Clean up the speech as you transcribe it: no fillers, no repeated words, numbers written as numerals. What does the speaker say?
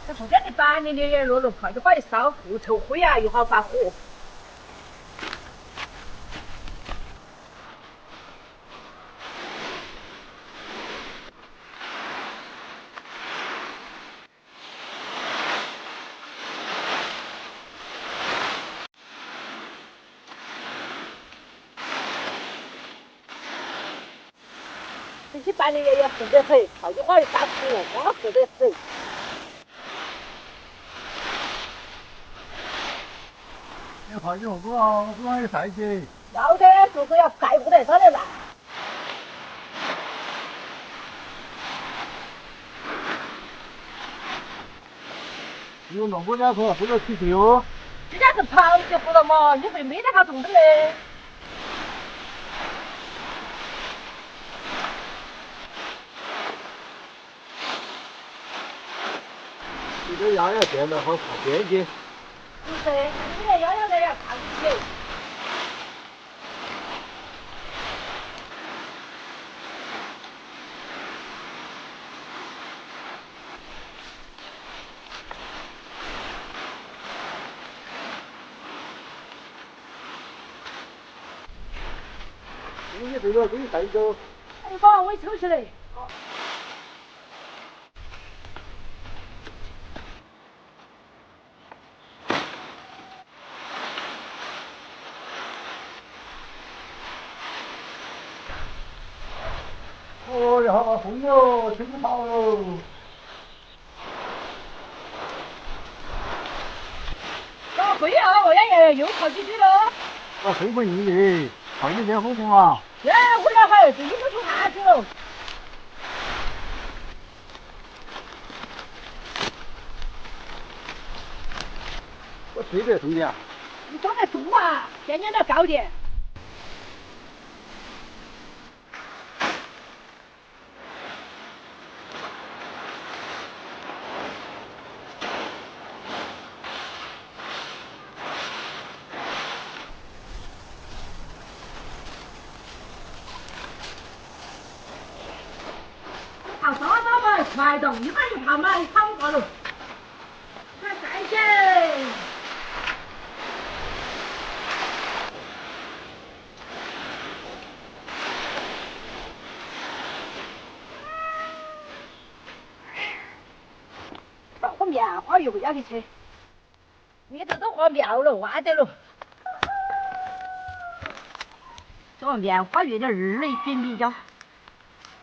这不跟你板你的落落快点把一烧，又臭灰啊，又好发火。这些板的也厚得很，好久好一发火，哇，厚得很。要快点好啊，不然要晒的。要的，就是要晒不得它的烂。有弄过两颗，不要起水哦。人家是螃蟹不了嘛，你会没得它动的嘞。你这鸭要见了好看边界。不是，你连腰腰在要看不起。你这个给你带走。哎，爸，我抽起来。哦，你好风哟，吹不跑喽。老贵啊，我也又靠几句了。啊，吹不硬的，靠你点风风啊。哎，我那还是你们出汗去了。我吹得重点。你装得重啊，天天都高点。靠沙发嘛，快动，一会儿就跑嘛，你跑不过了。快站起！到我棉花又要去吃，你这都花苗了，挖得了。这棉花月的日内扁比较。